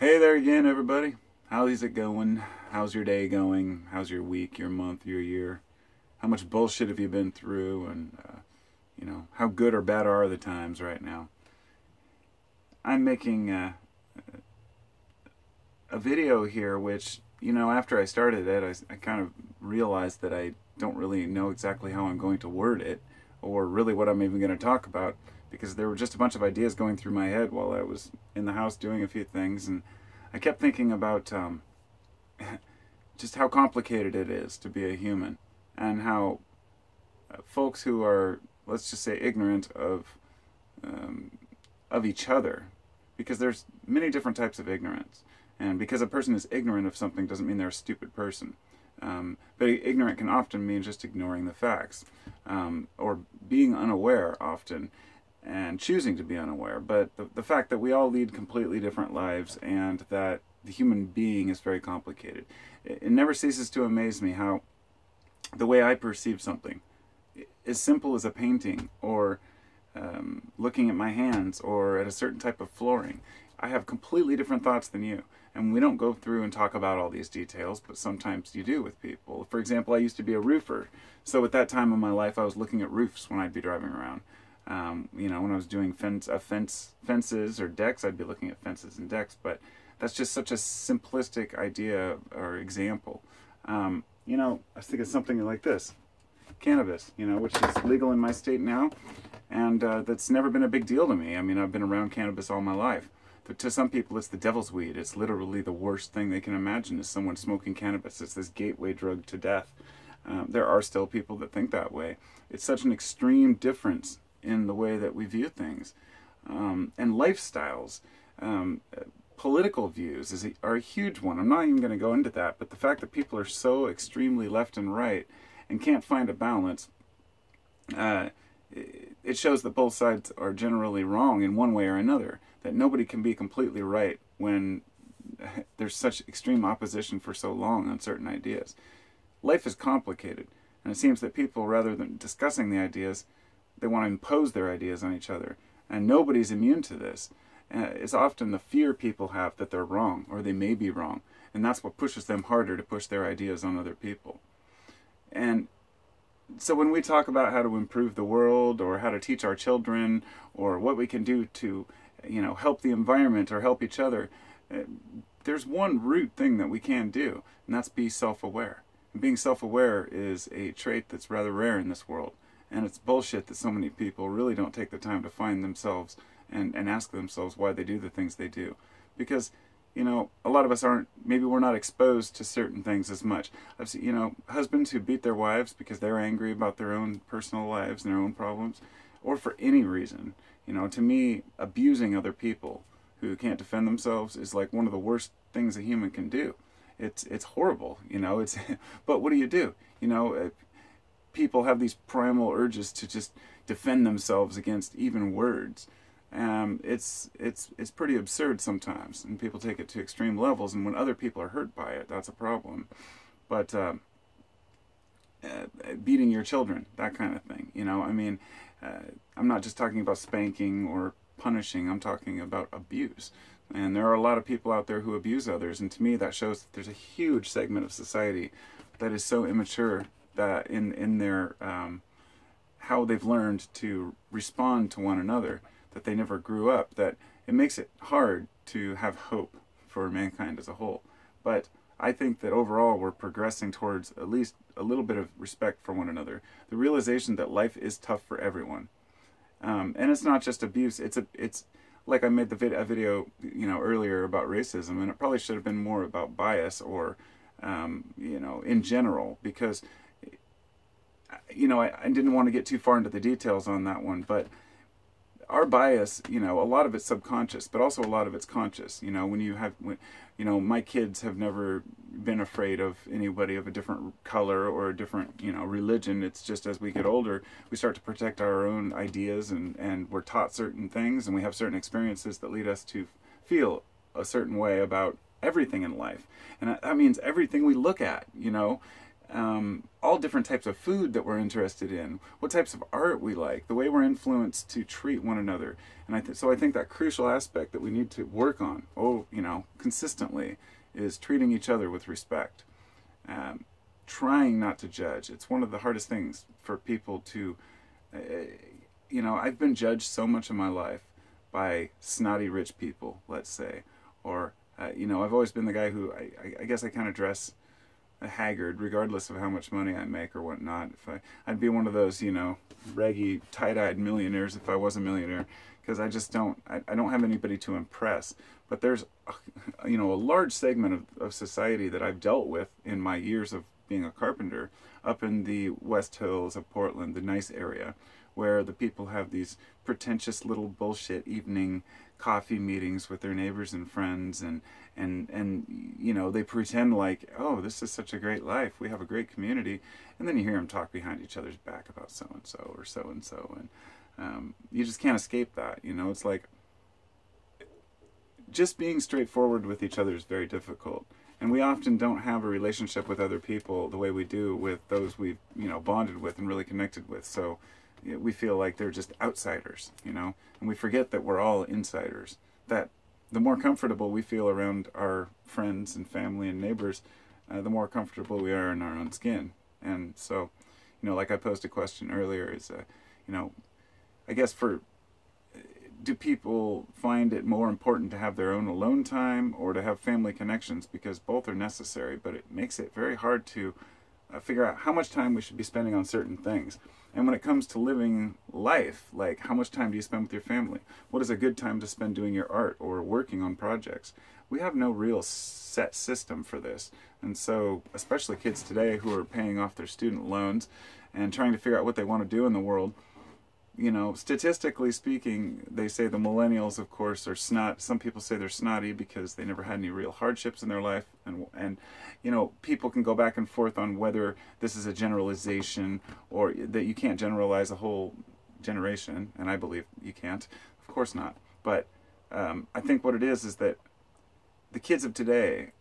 Hey there again, everybody. How's it going? How's your day going? How's your week, your month, your year? How much bullshit have you been through? And, how good or bad are the times right now? I'm making a video here which, after I started it, I kind of realized that I don't really know exactly how I'm going to word it, or really what I'm even going to talk about, because there were just a bunch of ideas going through my head while I was in the house doing a few things, and I kept thinking about just how complicated it is to be a human, and how folks who are, let's just say, ignorant of each other, because there's many different types of ignorance, and because a person is ignorant of something doesn't mean they're a stupid person. But ignorant can often mean just ignoring the facts, or being unaware often, and choosing to be unaware. But the fact that we all lead completely different lives, and that the human being is very complicated. It never ceases to amaze me how the way I perceive something, as simple as a painting, or looking at my hands, or at a certain type of flooring, I have completely different thoughts than you. And we don't go through and talk about all these details, but sometimes you do with people. For example, I used to be a roofer. So at that time in my life, I was looking at roofs when I'd be driving around. When I was doing fences or decks, I'd be looking at fences and decks. But that's just such a simplistic idea or example. I was thinking something like this. Cannabis, which is legal in my state now. And that's never been a big deal to me. I mean, I've been around cannabis all my life. But to some people, it's the devil's weed. It's literally the worst thing they can imagine is someone smoking cannabis. It's this gateway drug to death. There are still people that think that way. It's such an extreme difference in the way that we view things. And lifestyles, political views are a huge one. I'm not even going to go into that, but the fact that people are so extremely left and right and can't find a balance, it shows that both sides are generally wrong in one way or another. That nobody can be completely right when there's such extreme opposition for so long on certain ideas. Life is complicated, and it seems that people, rather than discussing the ideas, they want to impose their ideas on each other. And nobody's immune to this. It's often the fear people have that they're wrong, or they may be wrong, and that's what pushes them harder to push their ideas on other people. And so when we talk about how to improve the world, or how to teach our children, or what we can do to help the environment or help each other, there's one root thing that we can do, and that's be self-aware. And being self-aware is a trait that's rather rare in this world, and it's bullshit that so many people really don't take the time to find themselves and ask themselves why they do the things they do. Because, a lot of us maybe we're not exposed to certain things as much. I've seen, husbands who beat their wives because they're angry about their own personal lives and their own problems, or for any reason. To me, abusing other people who can't defend themselves is like one of the worst things a human can do. It's horrible, but what do? People have these primal urges to just defend themselves against even words. It's pretty absurd sometimes, and people take it to extreme levels, and when other people are hurt by it, that's a problem. But beating your children, that kind of thing, I'm not just talking about spanking or punishing, I'm talking about abuse. And there are a lot of people out there who abuse others, and to me that shows that there's a huge segment of society that is so immature that in their how they've learned to respond to one another, that they never grew up, that it makes it hard to have hope for mankind as a whole. But I think that overall we're progressing towards at least a little bit of respect for one another. The realization that life is tough for everyone. And it's not just abuse, it's like I made a video earlier about racism, and it probably should have been more about bias, or in general, because I didn't want to get too far into the details on that one, but our bias, a lot of it's subconscious, but also a lot of it's conscious. My kids have never been afraid of anybody of a different color or a different, religion. It's just as we get older, we start to protect our own ideas, and we're taught certain things, and we have certain experiences that lead us to feel a certain way about everything in life. And that means everything we look at, all different types of food that we're interested in, what types of art we like, the way we're influenced to treat one another. And so I think that crucial aspect that we need to work on, consistently, is treating each other with respect. Trying not to judge. It's one of the hardest things for people to, I've been judged so much in my life by snotty rich people, let's say. Or, I've always been the guy who, I guess I kind of dress haggard regardless of how much money I make or whatnot. I'd be one of those, raggy, tight-eyed millionaires if I was a millionaire, because I just don't have anybody to impress. But there's, a large segment of society that I've dealt with in my years of being a carpenter up in the West Hills of Portland, the nice area, where the people have these pretentious little bullshit evening coffee meetings with their neighbors and friends, and they pretend like, oh, this is such a great life, we have a great community, and then you hear them talk behind each other's back about so-and-so or so-and-so, and you just can't escape that. It's like, just being straightforward with each other is very difficult. And we often don't have a relationship with other people the way we do with those we've, bonded with and really connected with. So we feel like they're just outsiders, and we forget that we're all insiders. That the more comfortable we feel around our friends and family and neighbors, the more comfortable we are in our own skin. And so, like I posed a question earlier, is, I guess do people find it more important to have their own alone time or to have family connections? Because both are necessary, but it makes it very hard to figure out how much time we should be spending on certain things. And when it comes to living life, like, how much time do you spend with your family? What is a good time to spend doing your art or working on projects? We have no real set system for this. And so, especially kids today who are paying off their student loans and trying to figure out what they want to do in the world, statistically speaking, they say the millennials, of course, are some people say they're snotty because they never had any real hardships in their life. And people can go back and forth on whether this is a generalization or that you can't generalize a whole generation. And I believe you can't. Of course not. But I think what it is that the kids of today,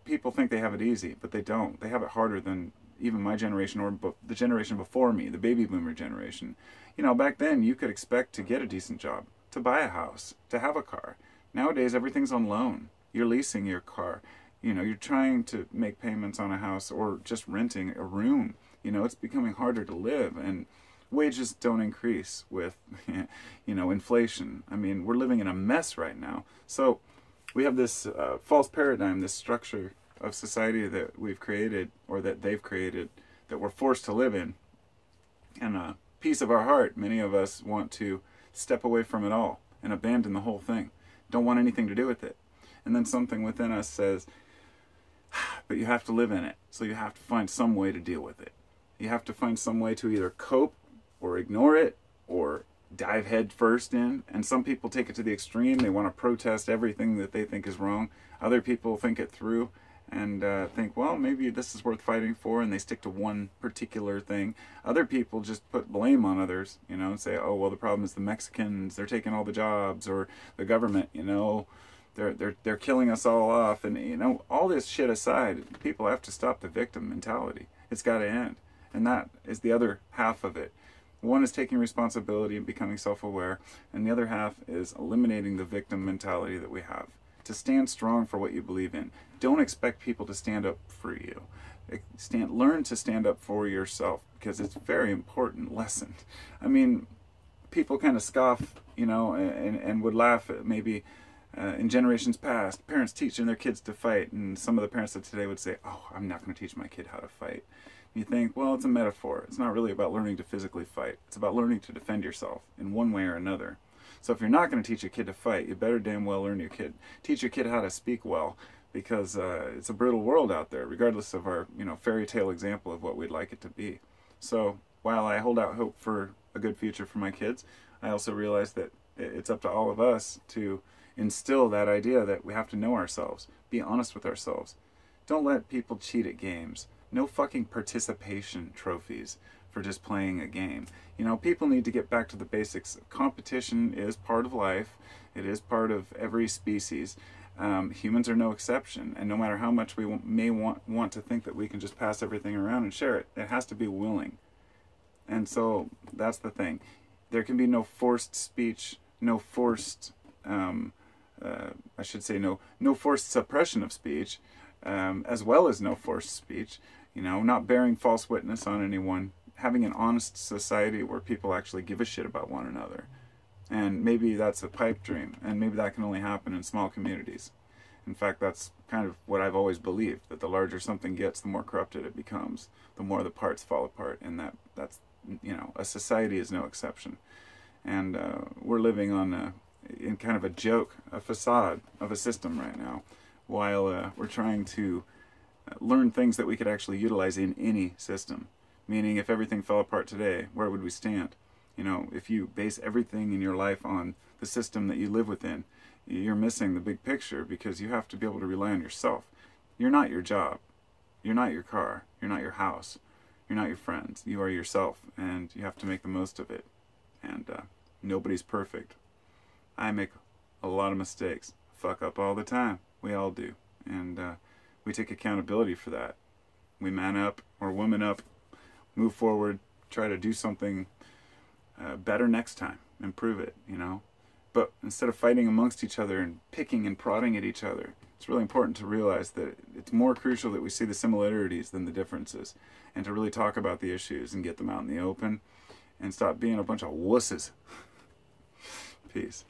people think they have it easy, but they don't. They have it harder than even my generation or the generation before me, the baby boomer generation. Back then you could expect to get a decent job, to buy a house, to have a car. Nowadays everything's on loan. You're leasing your car. You're trying to make payments on a house or just renting a room. It's becoming harder to live, and wages don't increase with, inflation. I mean, we're living in a mess right now. So we have this false paradigm, this structure of society that we've created, or that they've created, that we're forced to live in. And a piece of our heart, many of us want to step away from it all and abandon the whole thing. Don't want anything to do with it. And then something within us says, but you have to live in it. So you have to find some way to deal with it. You have to find some way to either cope or ignore it or dive head first in. And some people take it to the extreme. They want to protest everything that they think is wrong. Other people think it through and think, well, maybe this is worth fighting for, and they stick to one particular thing. Other people just put blame on others, and say, oh, well, the problem is the Mexicans, they're taking all the jobs, or the government, they're killing us all off. And, all this shit aside, people have to stop the victim mentality. It's got to end. And that is the other half of it. One is taking responsibility and becoming self-aware, and the other half is eliminating the victim mentality that we have. To stand strong for what you believe in. Don't expect people to stand up for you. Learn to stand up for yourself, because it's a very important lesson. I mean, people kind of scoff, and would laugh at maybe in generations past, parents teaching their kids to fight, and some of the parents of today would say, oh, I'm not going to teach my kid how to fight. You think, well, it's a metaphor. It's not really about learning to physically fight. It's about learning to defend yourself in one way or another. So if you're not going to teach your kid to fight, you better damn well teach your kid how to speak well, because it's a brutal world out there, regardless of our fairy tale example of what we'd like it to be. So while I hold out hope for a good future for my kids, I also realize that it's up to all of us to instill that idea that we have to know ourselves, be honest with ourselves. Don't let people cheat at games. No fucking participation trophies for just playing a game. People need to get back to the basics. Competition is part of life. It is part of every species. Humans are no exception, and no matter how much we may want to think that we can just pass everything around and share it, it has to be willing. And so that's the thing. There can be no forced speech, no forced, I should say no forced suppression of speech, as well as no forced speech. You know, not bearing false witness on anyone, having an honest society where people actually give a shit about one another. And maybe that's a pipe dream, and maybe that can only happen in small communities. In fact, that's kind of what I've always believed, that the larger something gets, the more corrupted it becomes, the more the parts fall apart, and that's, you know, a society is no exception. And we're living on in kind of a joke, a facade of a system right now, while we're trying to learn things that we could actually utilize in any system. Meaning, if everything fell apart today, where would we stand? You know, if you base everything in your life on the system that you live within, you're missing the big picture, because you have to be able to rely on yourself. You're not your job. You're not your car. You're not your house. You're not your friends. You are yourself, and you have to make the most of it. And nobody's perfect. I make a lot of mistakes. Fuck up all the time. We all do. And we take accountability for that. We man up or woman up, move forward, try to do something better next time, improve it, you know. But instead of fighting amongst each other and picking and prodding at each other, it's really important to realize that it's more crucial that we see the similarities than the differences, and to really talk about the issues and get them out in the open, and stop being a bunch of wusses. Peace.